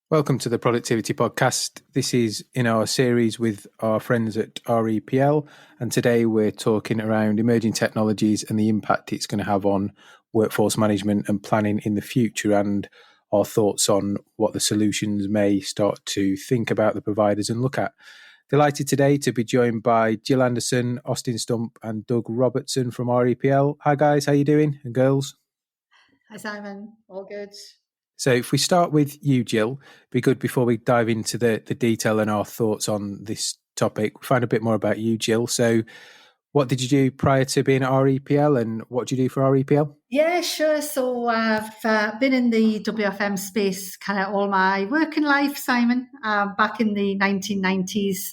Welcome to the Productivity Podcast. This is in our series with our friends at REPL, and today we're talking around emerging technologies and the impact it's going to have on workforce management and planning in the future, and our thoughts on what the solutions may start to think about the providers and look at. Delighted today to be joined by Jill Anderson, Austin Stump and Doug Robertson from REPL. Hi guys, how you doing? And girls? Hi Simon, all good. So if we start with you, Jill, it'd be good before we dive into the detail and our thoughts on this topic, we find a bit more about you, Jill. So what did you do prior to being at REPL and what do you do for REPL? Yeah, sure. So I've been in the WFM space kind of all my working life, Simon. Back in the 1990s,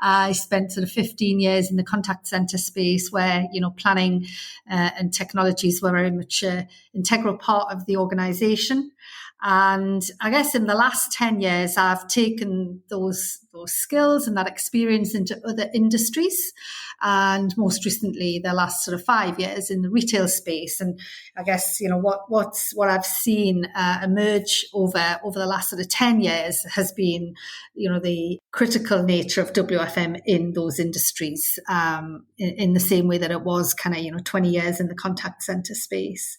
I spent sort of 15 years in the contact center space where, planning and technologies were very much an integral part of the organization. And I guess in the last 10 years, I've taken those skills and that experience into other industries. And most recently, the last sort of 5 years in the retail space. And I guess, what I've seen emerge over the last sort of 10 years has been, the critical nature of WFM in those industries, in the same way that it was kind of, 20 years in the contact center space.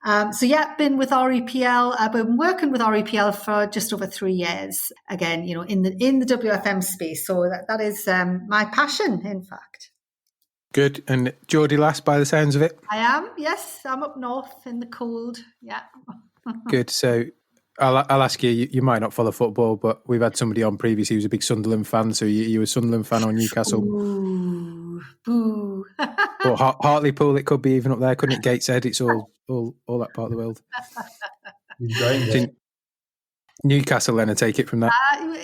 Been with REPL. I've been working with REPL for just over 3 years. Again, in the WFM space. So that is my passion, in fact. Good. And Geordie lass, by the sounds of it? I am, yes. I'm up north in the cold, yeah. Good. So I'll ask you, you might not follow football, but we've had somebody on previously who's a big Sunderland fan. So you a Sunderland fan or Newcastle? Ooh, boo. Or Hartlepool, it could be even up there, couldn't it? Gateshead, it's all that part of the world. Newcastle, then I take it from that.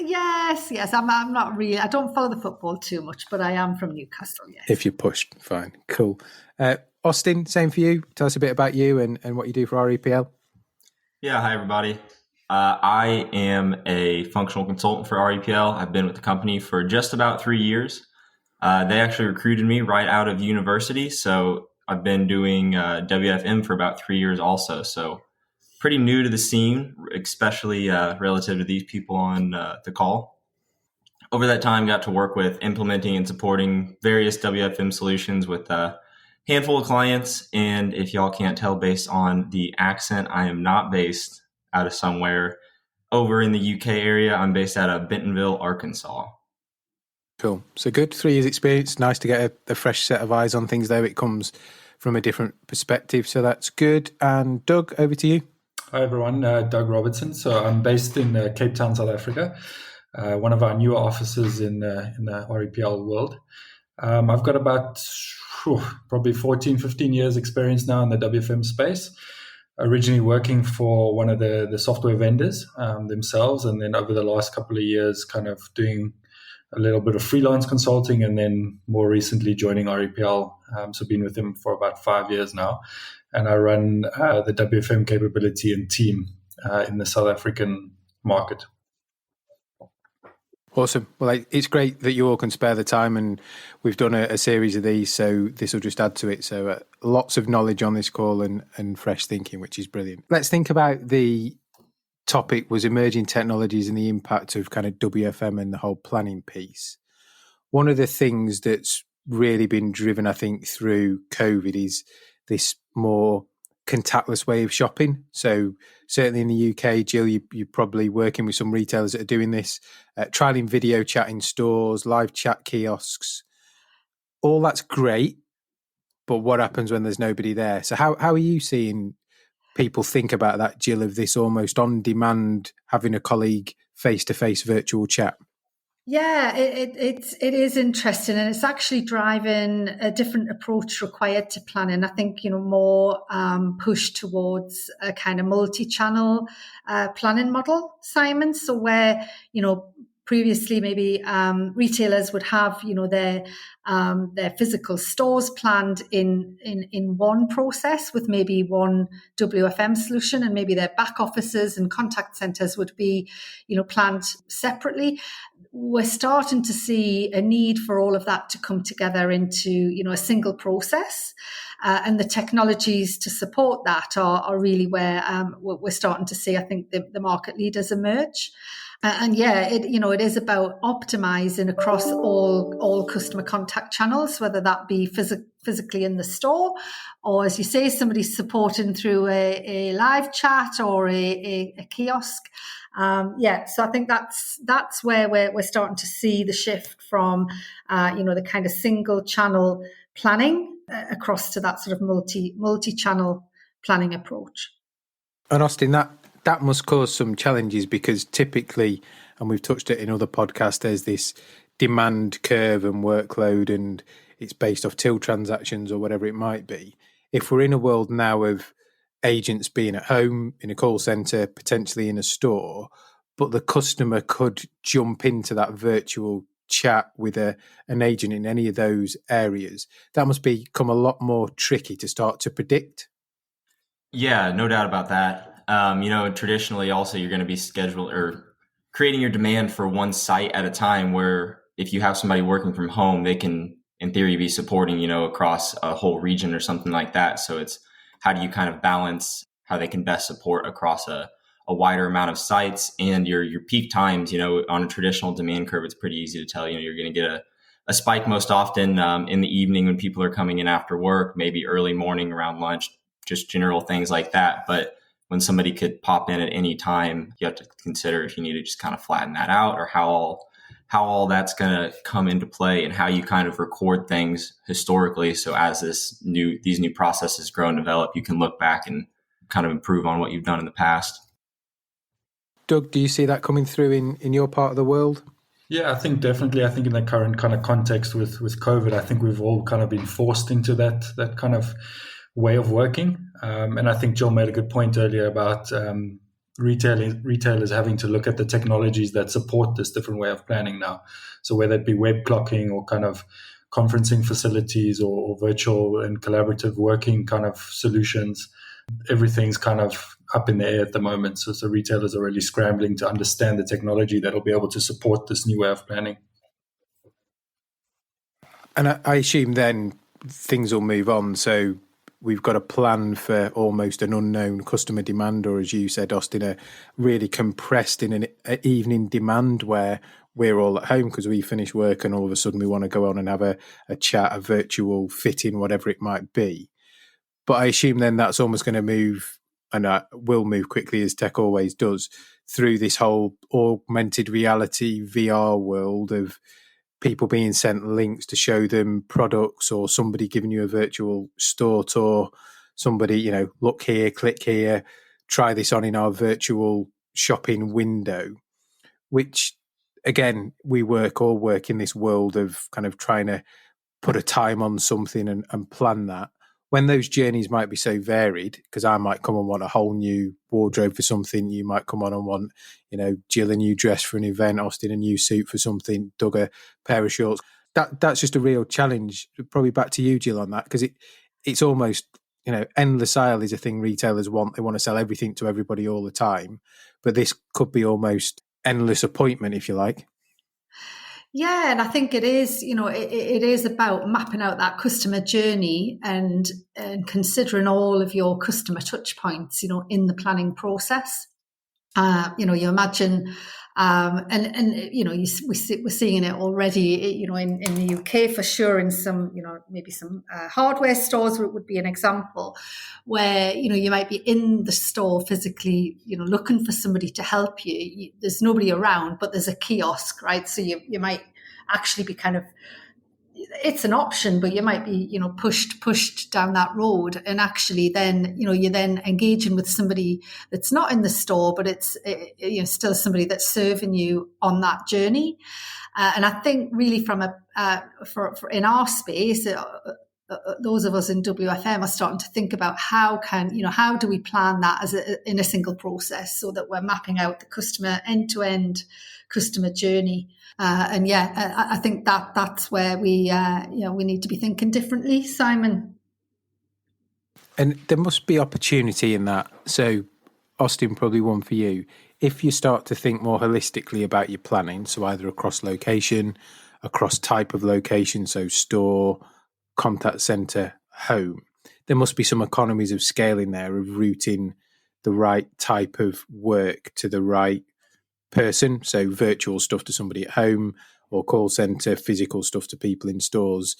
Yes. I'm not really. I don't follow the football too much, but I am from Newcastle. Yes. If you're pushed, fine, cool. Austin, same for you. Tell us a bit about you and what you do for REPL. Yeah, hi everybody. I am a functional consultant for REPL. I've been with the company for just about 3 years. They actually recruited me right out of university, so I've been doing WFM for about 3 years also. So pretty new to the scene, especially relative to these people on the call. Over that time, got to work with implementing and supporting various WFM solutions with a handful of clients. And if y'all can't tell based on the accent, I am not based out of somewhere over in the UK area. I'm based out of Bentonville, Arkansas. Cool. So good. 3 years experience. Nice to get a fresh set of eyes on things, though. It comes from a different perspective. So that's good. And Doug, over to you. Hi, everyone. Doug Robertson. So I'm based in Cape Town, South Africa, one of our newer offices in the REPL world. I've got about probably 14, 15 years experience now in the WFM space, originally working for one of the software vendors themselves, and then over the last couple of years kind of doing a little bit of freelance consulting, and then more recently joining REPL. So been with them for about 5 years now. And I run the WFM capability and team in the South African market. Awesome. Well, it's great that you all can spare the time, and we've done a series of these, so this will just add to it. So lots of knowledge on this call and fresh thinking, which is brilliant. Let's think about the topic was emerging technologies and the impact of kind of WFM and the whole planning piece. One of the things that's really been driven, I think, through COVID is this more contactless way of shopping. So certainly in the UK, Jill, you're probably working with some retailers that are doing this, trialing video chat in stores, live chat kiosks. All that's great, but what happens when there's nobody there? So how are you seeing people think about that, Jill, of this almost on-demand, having a colleague face-to-face virtual chat? Yeah, it is interesting, and it's actually driving a different approach required to planning. I think, more push towards a kind of multi-channel planning model, Simon. So where, previously maybe retailers would have, their physical stores planned in one process with maybe one WFM solution, and maybe their back offices and contact centers would be, planned separately. we're starting to see a need for all of that to come together into, a single process. And the technologies to support that are really where we're starting to see, I think, the market leaders emerge. It is about optimizing across all customer contact channels, whether that be physically in the store, or, as you say, somebody's supporting through a live chat or a kiosk. So I think that's where we're starting to see the shift from, the kind of single channel planning across to that sort of multi-channel planning approach. And Austin, that must cause some challenges, because typically, and we've touched it in other podcasts, there's this demand curve and workload, and it's based off till transactions or whatever it might be. If we're in a world now of agents being at home, in a call centre, potentially in a store, but the customer could jump into that virtual chat with an agent in any of those areas, that must become a lot more tricky to start to predict. Yeah, no doubt about that. Traditionally also you're going to be scheduled or creating your demand for one site at a time, where if you have somebody working from home, they can in theory be supporting, across a whole region or something like that. So it's how do you kind of balance how they can best support across a wider amount of sites, and your peak times, on a traditional demand curve, it's pretty easy to tell, you're going to get a spike most often in the evening when people are coming in after work, maybe early morning around lunch, just general things like that. But when somebody could pop in at any time, you have to consider if you need to just kind of flatten that out, or how all that's going to come into play, and how you kind of record things historically. So as these new processes grow and develop, you can look back and kind of improve on what you've done in the past. Doug, do you see that coming through in your part of the world? Yeah, I think definitely. I think in the current kind of context with COVID, I think we've all kind of been forced into that kind of way of working. And I think Jill made a good point earlier about retailers having to look at the technologies that support this different way of planning now. So whether it be web clocking or kind of conferencing facilities or virtual and collaborative working kind of solutions, everything's kind of up in the air at the moment. So retailers are really scrambling to understand the technology that'll be able to support this new way of planning. And I assume then things will move on. So we've got a plan for almost an unknown customer demand, or as you said, Austin, a really compressed in an evening demand where we're all at home because we finish work and all of a sudden we want to go on and have a chat, a virtual fit-in, whatever it might be. But I assume then that's almost going to move, and will move quickly, as tech always does, through this whole augmented reality VR world of people being sent links to show them products, or somebody giving you a virtual store tour, somebody, look here, click here, try this on in our virtual shopping window, which, again, we all work in this world of kind of trying to put a time on something and plan that. When those journeys might be so varied, because I might come and want a whole new wardrobe for something, you might come on and want, Jill a new dress for an event, Austin a new suit for something, Doug a pair of shorts. That's just a real challenge. Probably back to you, Jill, on that, because it's almost, endless aisle is a thing retailers want. They want to sell everything to everybody all the time, but this could be almost endless appointment, if you like. Yeah, and I think it is, it is about mapping out that customer journey and considering all of your customer touch points, in the planning process. You imagine, we're seeing it already, in the UK for sure, in some, maybe some hardware stores would be an example where, you might be in the store physically, looking for somebody to help you. There's nobody around, but there's a kiosk, right? So you might actually be kind of, it's an option, but you might be, pushed down that road. And actually then, you're then engaging with somebody that's not in the store, but it's, still somebody that's serving you on that journey. And I think really from for in our space, those of us in WFM are starting to think about how do we plan that in a single process so that we're mapping out the customer end-to-end customer journey. I think that's where we need to be thinking differently, Simon. And there must be opportunity in that. So Austin, probably one for you. If you start to think more holistically about your planning, so either across location, across type of location, so store, contact center, home, there must be some economies of scale in there of routing the right type of work to the right person. So virtual stuff to somebody at home, or call center, physical stuff to people in stores,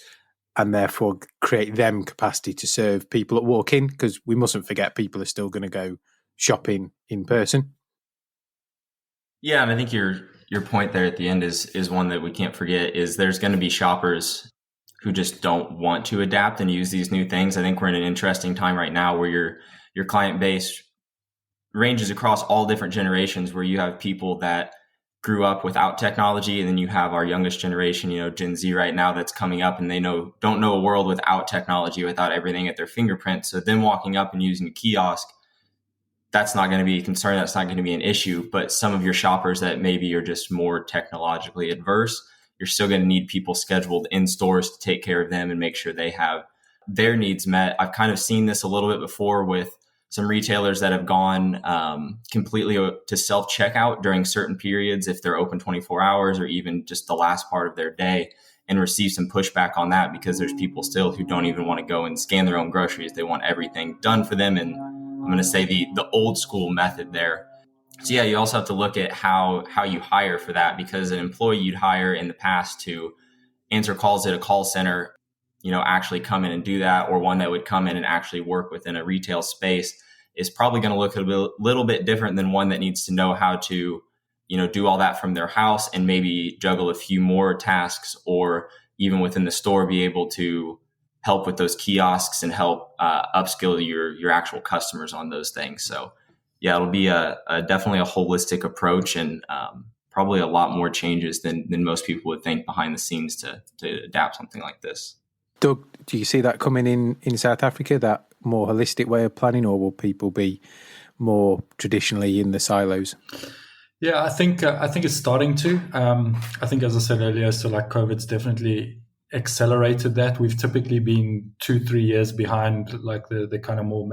and therefore create them capacity to serve people that walk in, because we mustn't forget people are still going to go shopping in person. Yeah, and I think your point there at the end is one that we can't forget, is there's going to be shoppers who just don't want to adapt and use these new things. I think we're in an interesting time right now where your client base ranges across all different generations, where you have people that grew up without technology, and then you have our youngest generation, Gen Z right now, that's coming up, and they don't know a world without technology, without everything at their fingerprints. So them walking up and using a kiosk, that's not going to be a concern. That's not going to be an issue. But some of your shoppers that maybe are just more technologically adverse, you're still going to need people scheduled in stores to take care of them and make sure they have their needs met. I've kind of seen this a little bit before with some retailers that have gone completely to self-checkout during certain periods, if they're open 24 hours or even just the last part of their day, and receive some pushback on that, because there's people still who don't even want to go and scan their own groceries. They want everything done for them. And I'm going to say the old school method there. So yeah, you also have to look at how you hire for that, because an employee you'd hire in the past to answer calls at a call center, actually come in and do that, or one that would come in and actually work within a retail space, is probably going to look a little bit different than one that needs to know how to, do all that from their house and maybe juggle a few more tasks, or even within the store be able to help with those kiosks and help upskill your actual customers on those things. So yeah, it'll be definitely a holistic approach, and probably a lot more changes than most people would think behind the scenes to adapt something like this. Doug, do you see that coming in South Africa, that more holistic way of planning, or will people be more traditionally in the silos? Yeah, I think it's starting to. I think, as I said earlier, so like COVID's definitely accelerated that. We've typically been 2-3 years behind like the kind of more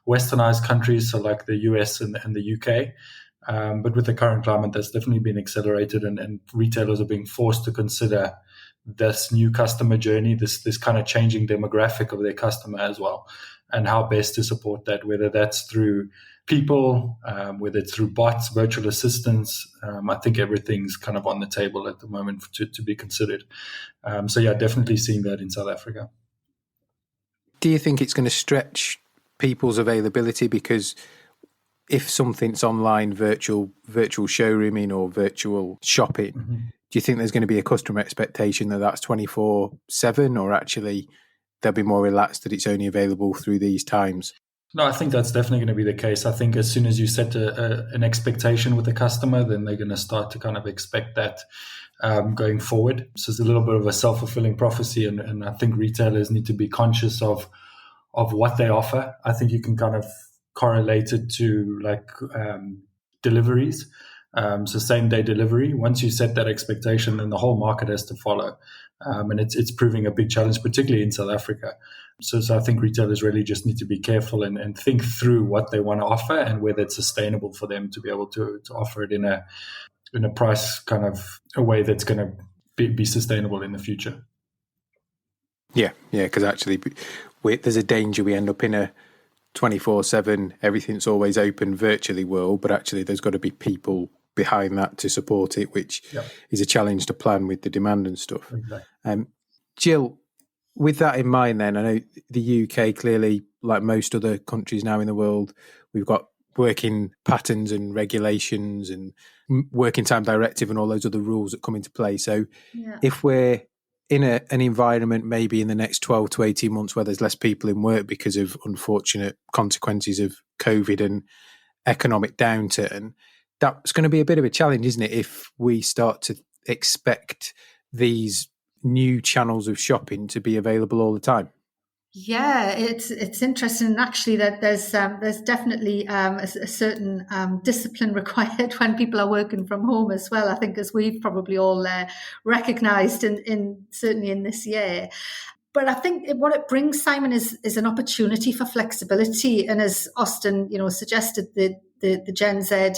westernized countries, so like the US and the UK. But with the current climate, that's definitely been accelerated, and retailers are being forced to consider this new customer journey, this kind of changing demographic of their customer as well, and how best to support that, whether that's through people, whether it's through bots, virtual assistants. I think everything's kind of on the table at the moment to be considered. So yeah, definitely seeing that in South Africa. Do you think it's going to stretch people's availability? Because if something's online, virtual showrooming or virtual shopping, do you think there's going to be a customer expectation that that's 24/7, or actually they'll be more relaxed that it's only available through these times? No, I think that's definitely going to be the case. I think as soon as you set an expectation with the customer, then they're going to start to kind of expect that going forward. So it's a little bit of a self-fulfilling prophecy, and I think retailers need to be conscious of what they offer. I think you can kind of correlate it to like deliveries. So same day delivery. Once you set that expectation, then the whole market has to follow. And it's proving a big challenge, particularly in South Africa. So I think retailers really just need to be careful and think through what they want to offer and whether it's sustainable for them to be able to offer it in a price kind of a way that's going to be sustainable in the future. Yeah, because actually there's a danger we end up in a 24/7, everything's always open virtually world, but actually there's got to be people behind that to support it, which is a challenge to plan with the demand and stuff. Exactly. Jill, with that in mind then, I know the UK clearly, like most other countries now in the world, we've got working patterns and regulations and working time directive and all those other rules that come into play. So if we're in an environment maybe in the next 12 to 18 months where there's less people in work because of unfortunate consequences of COVID and economic downturn, that's going to be a bit of a challenge, isn't it, if we start to expect these new channels of shopping to be available all the time? Yeah, it's interesting actually that there's definitely a certain discipline required when people are working from home as well. I think, as we've probably all recognised in certainly in this year. But I think what it brings, Simon, is an opportunity for flexibility. And as Austin, suggested, the Gen Z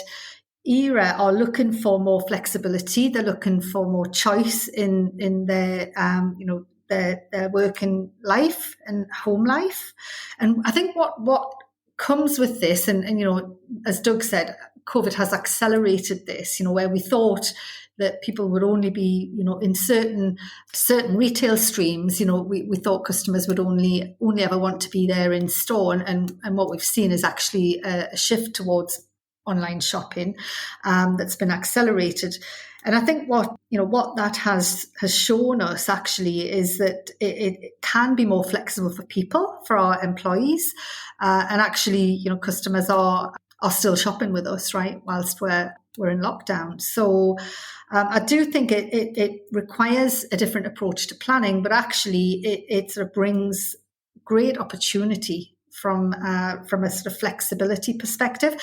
era are looking for more flexibility. They're looking for more choice in their their working life and home life. And I think what comes with this, and as Doug said, COVID has accelerated this. Where we thought that people would only be, in certain retail streams. We thought customers would only ever want to be there in store, and what we've seen is actually a shift towards online shopping that's been accelerated. And I think what that has shown us actually is that it can be more flexible for people, for our employees, and actually, customers are still shopping with us, right, whilst we're in lockdown. So I do think it requires a different approach to planning, but actually it sort of brings great opportunity from a sort of flexibility perspective.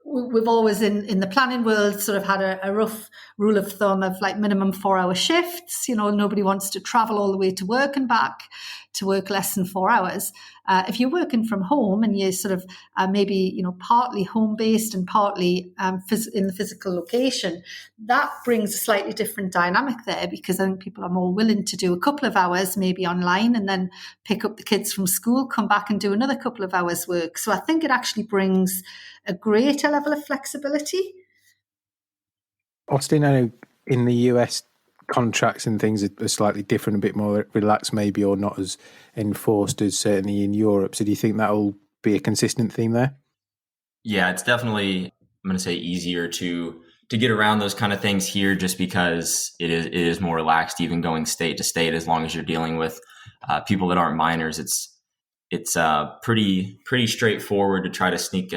We've always in the planning world sort of had a rough rule of thumb of like minimum 4-hour shifts. Nobody wants to travel all the way to work and back to work less than 4 hours. If you're working from home and you're sort of maybe partly home based and partly in the physical location, that brings a slightly different dynamic there, because I think people are more willing to do a couple of hours maybe online and then pick up the kids from school, come back and do another couple of hours work. So I think it actually brings a greater level of flexibility. Austin, I know in the US, contracts and things are slightly different, a bit more relaxed maybe, or not as enforced as certainly in Europe. So do you think that will be a consistent theme there? Yeah, it's definitely, I'm going to say, easier to get around those kind of things here, just because it is more relaxed, even going state to state, as long as you're dealing with people that aren't minors. It's pretty straightforward to try to sneak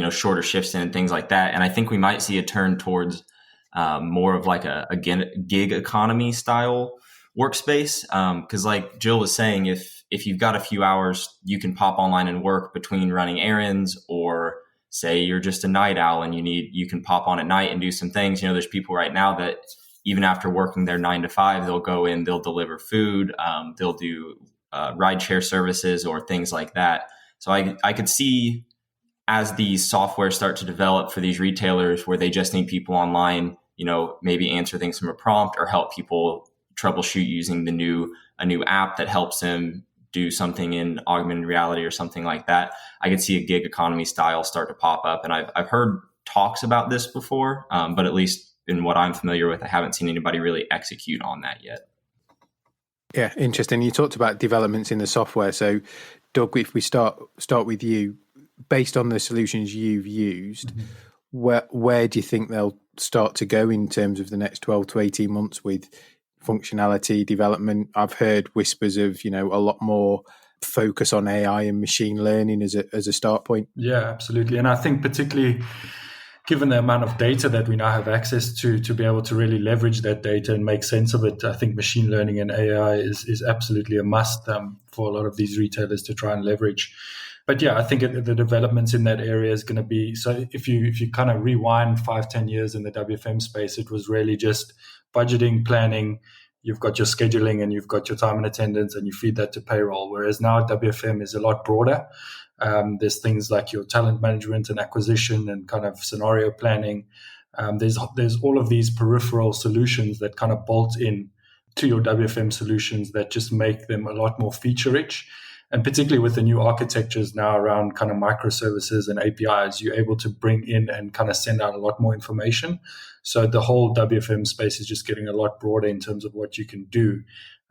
shorter shifts in and things like that. And I think we might see a turn towards more of like a gig economy style workspace. Because like Jill was saying, if you've got a few hours, you can pop online and work between running errands, or say you're just a night owl and you can pop on at night and do some things. There's people right now that even after working their 9 to 5, they'll go in, they'll deliver food, they'll do rideshare services or things like that. So I could see, as these software start to develop for these retailers where they just need people online, maybe answer things from a prompt or help people troubleshoot using a new app that helps them do something in augmented reality or something like that. I could see a gig economy style start to pop up. And I've heard talks about this before, but at least in what I'm familiar with, I haven't seen anybody really execute on that yet. Yeah, interesting. You talked about developments in the software. So Doug, if we start with you, based on the solutions you've used, where do you think they'll start to go in terms of the next 12 to 18 months with functionality development? I've heard whispers of, a lot more focus on AI and machine learning as a start point. Yeah, absolutely. And I think particularly given the amount of data that we now have access to be able to really leverage that data and make sense of it, I think machine learning and AI is absolutely a must for a lot of these retailers to try and leverage. But yeah, I think the developments in that area is going to be, so if you kind of rewind 5-10 years in the WFM space, it was really just budgeting, planning, you've got your scheduling and you've got your time and attendance and you feed that to payroll. Whereas now WFM is a lot broader. There's things like your talent management and acquisition and kind of scenario planning. There's all of these peripheral solutions that kind of bolt in to your WFM solutions that just make them a lot more feature rich. And particularly with the new architectures now around kind of microservices and APIs, you're able to bring in and kind of send out a lot more information. So the whole WFM space is just getting a lot broader in terms of what you can do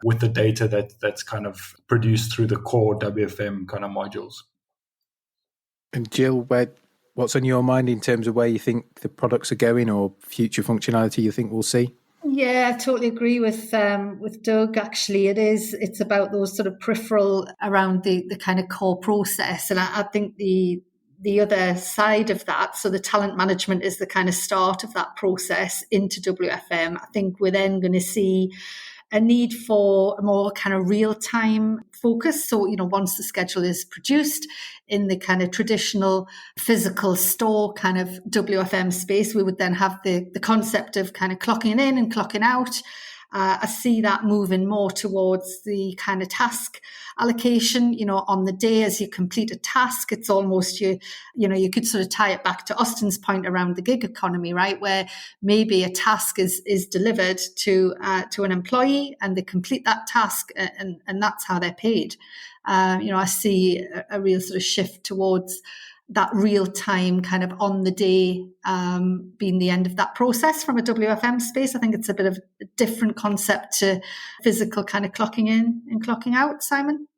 with the data that's kind of produced through the core WFM kind of modules. And Jill, what's on your mind in terms of where you think the products are going or future functionality you think we'll see? Yeah, I totally agree with Doug. Actually, it's about those sort of peripheral around the kind of core process, and I think the other side of that, so the talent management is the kind of start of that process into WFM. I think we're then going to see a need for a more kind of real-time focus. So, once the schedule is produced in the kind of traditional physical store kind of WFM space, we would then have the concept of kind of clocking in and clocking out. I see that moving more towards the kind of task allocation, on the day as you complete a task. It's almost you could sort of tie it back to Austin's point around the gig economy, right? Where maybe a task is delivered to an employee and they complete that task and that's how they're paid. I see a real sort of shift towards that real time kind of on the day being the end of that process from a WFM space. I think it's a bit of a different concept to physical kind of clocking in and clocking out, Simon.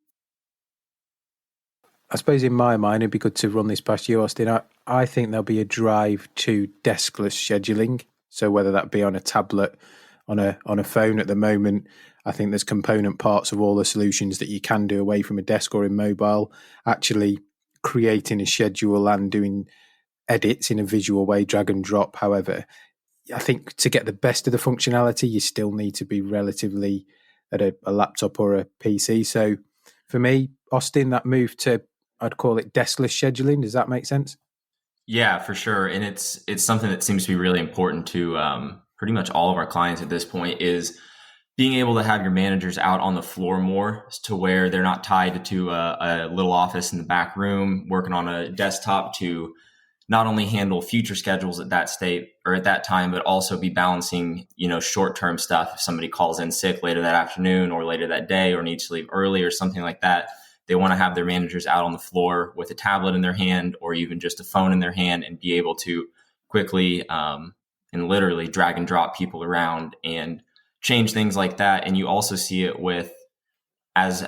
I suppose in my mind, it'd be good to run this past you, Austin. I think there'll be a drive to deskless scheduling. So whether that be on a tablet, on a phone at the moment, I think there's component parts of all the solutions that you can do away from a desk or in mobile, actually creating a schedule and doing edits in a visual way, drag and drop. However, I think to get the best of the functionality, you still need to be relatively at a laptop or a PC. So for me, Austin, that move to, I'd call it deskless scheduling. Does that make sense? Yeah, for sure. And it's something that seems to be really important to pretty much all of our clients at this point, is being able to have your managers out on the floor more, to where they're not tied to a little office in the back room working on a desktop to not only handle future schedules at that state or at that time, but also be balancing, short-term stuff. If somebody calls in sick later that afternoon or later that day or needs to leave early or something like that, they want to have their managers out on the floor with a tablet in their hand or even just a phone in their hand and be able to quickly and literally drag and drop people around and change things like that. And you also see it with as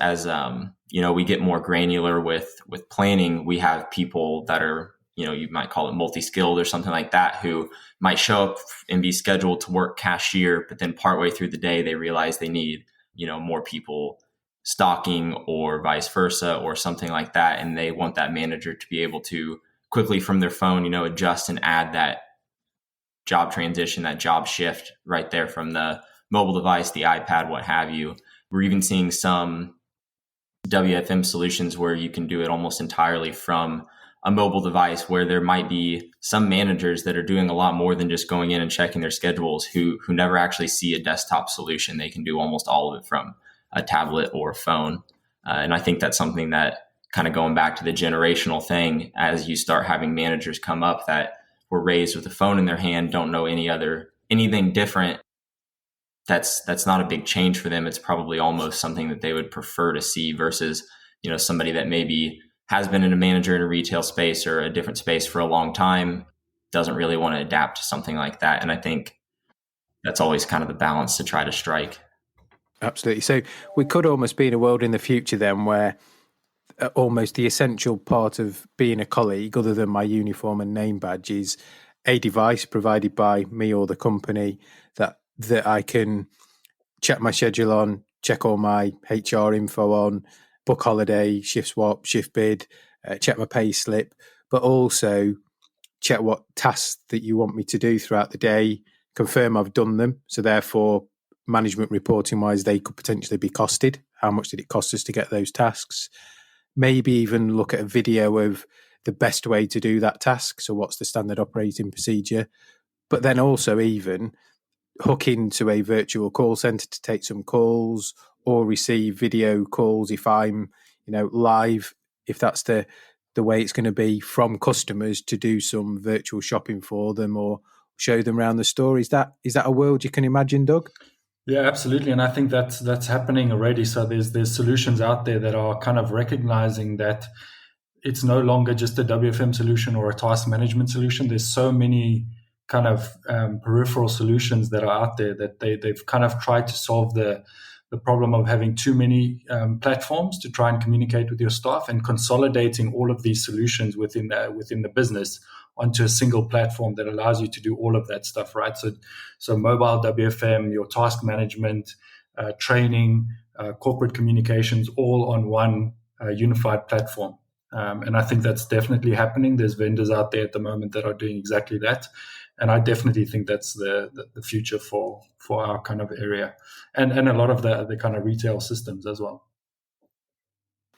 we get more granular with planning. We have people that are, you might call it multi-skilled or something like that, who might show up and be scheduled to work cashier, but then partway through the day they realize they need more people stocking or vice versa or something like that, and they want that manager to be able to quickly from their phone adjust and add that job transition, that job shift right there from the mobile device, the iPad, what have you. We're even seeing some WFM solutions where you can do it almost entirely from a mobile device, where there might be some managers that are doing a lot more than just going in and checking their schedules, who never actually see a desktop solution. They can do almost all of it from a tablet or a phone. And I think that's something that, kind of going back to the generational thing, as you start having managers come up that were raised with a phone in their hand, don't know anything different, that's not a big change for them. It's probably almost something that they would prefer to see versus, somebody that maybe has been a manager in a retail space or a different space for a long time, doesn't really want to adapt to something like that. And I think that's always kind of the balance to try to strike. Absolutely. So we could almost be in a world in the future then where almost the essential part of being a colleague, other than my uniform and name badge, is a device provided by me or the company that I can check my schedule on, check all my HR info on, book holiday, shift swap, shift bid, check my pay slip, but also check what tasks that you want me to do throughout the day, confirm I've done them. So therefore, management reporting wise, they could potentially be costed. How much did it cost us to get those tasks? Maybe even look at a video of the best way to do that task. So what's the standard operating procedure? But then also even hook into a virtual call center to take some calls or receive video calls if I'm, live, if that's the way it's going to be, from customers, to do some virtual shopping for them or show them around the store. Is that a world you can imagine, Doug? Yeah, absolutely. And I think that's happening already. So there's solutions out there that are kind of recognizing that it's no longer just a WFM solution or a task management solution. There's so many kind of peripheral solutions that are out there that they've kind of tried to solve the problem of having too many platforms to try and communicate with your staff, and consolidating all of these solutions within the business onto a single platform that allows you to do all of that stuff, right? So mobile WFM, your task management, training, corporate communications, all on one unified platform. And I think that's definitely happening. There's vendors out there at the moment that are doing exactly that. And I definitely think that's the future for our kind of area, and a lot of the kind of retail systems as well.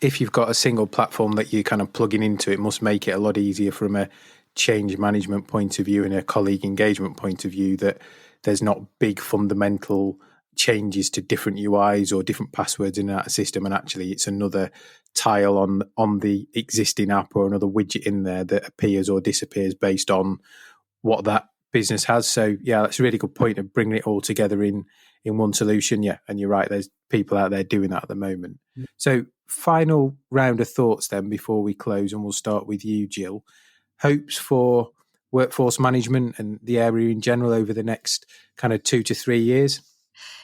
If you've got a single platform that you're kind of plugging into, it must make it a lot easier from a change management point of view and a colleague engagement point of view, that there's not big fundamental changes to different UIs or different passwords in that system, and actually it's another tile on the existing app or another widget in there that appears or disappears based on what that business has. So yeah, that's a really good point of bringing it all together in one solution. Yeah, and you're right, there's people out there doing that at the moment. So final round of thoughts then before we close, and we'll start with you, Jill. Hopes for workforce management and the area in general over the next kind of 2 to 3 years?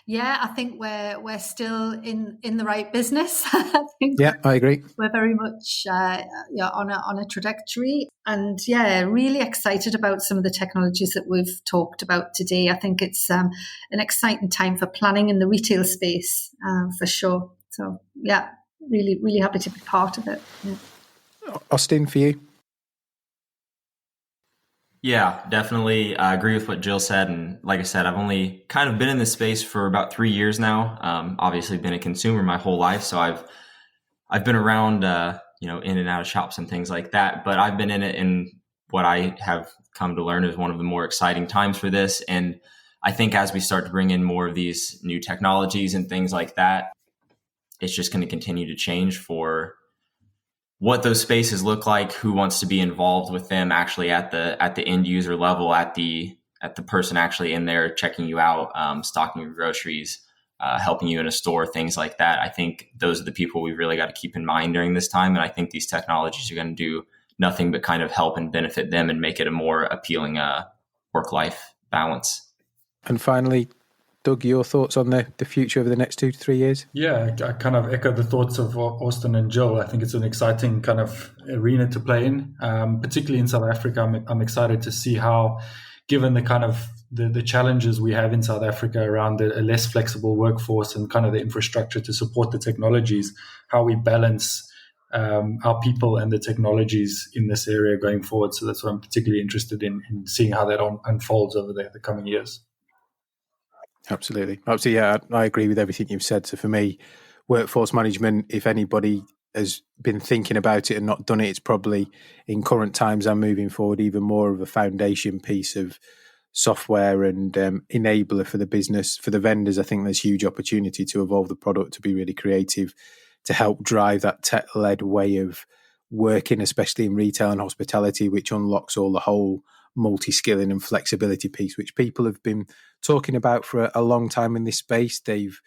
Yeah, I think we're still in the right business. I think I agree. We're very much on a trajectory, and really excited about some of the technologies that we've talked about today. I think it's an exciting time for planning in the retail space for sure. So really happy to be part of it. Yeah. Austin, for you? Yeah, definitely. I agree with what Jill said. And like I said, I've only kind of been in this space for about 3 years now. Obviously been a consumer my whole life. So I've been around, in and out of shops and things like that, but I've been in it, and what I have come to learn is one of the more exciting times for this. And I think as we start to bring in more of these new technologies and things like that, it's just going to continue to change for what those spaces look like, who wants to be involved with them actually at the end user level, at the person actually in there checking you out, stocking your groceries, helping you in a store, things like that. I think those are the people we really got to keep in mind during this time. And I think these technologies are going to do nothing but kind of help and benefit them and make it a more appealing work-life balance. And finally, Doug, your thoughts on the future over the next 2 to 3 years? Yeah, I kind of echo the thoughts of Austin and Jill. I think it's an exciting kind of arena to play in, particularly in South Africa. I'm excited to see how, given the kind of the challenges we have in South Africa around a less flexible workforce and kind of the infrastructure to support the technologies, how we balance our people and the technologies in this area going forward. So that's what I'm particularly interested in seeing how that unfolds over the coming years. Absolutely. Yeah, I agree with everything you've said. So for me, workforce management, if anybody has been thinking about it and not done it, it's probably in current times and moving forward even more of a foundation piece of software and enabler for the business. For the vendors, I think there's huge opportunity to evolve the product, to be really creative, to help drive that tech-led way of working, especially in retail and hospitality, which unlocks all the whole multi-skilling and flexibility piece, which people have been talking about for a long time in this space. They've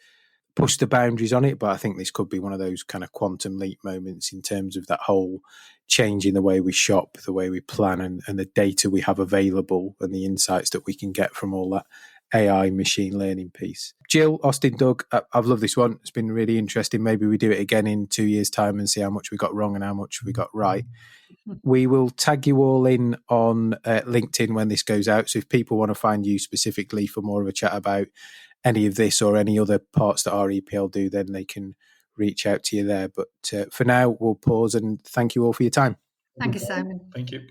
pushed the boundaries on it, but I think this could be one of those kind of quantum leap moments in terms of that whole change in the way we shop, the way we plan, and the data we have available and the insights that we can get from all that AI machine learning piece. Jill, Austin, Doug, I've loved this one. It's been really interesting. Maybe we do it again in 2 years' time and see how much we got wrong and how much we got right. We will tag you all in on LinkedIn when this goes out. So if people want to find you specifically for more of a chat about any of this or any other parts that REPL do, then they can reach out to you there. But for now, we'll pause and thank you all for your time. Thank you, Simon. Thank you.